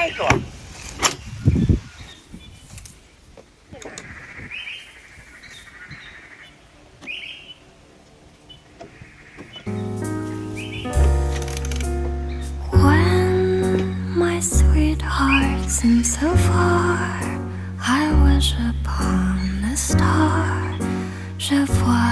开锁。When my sweetheart seems so far, I wish upon a star. Je vois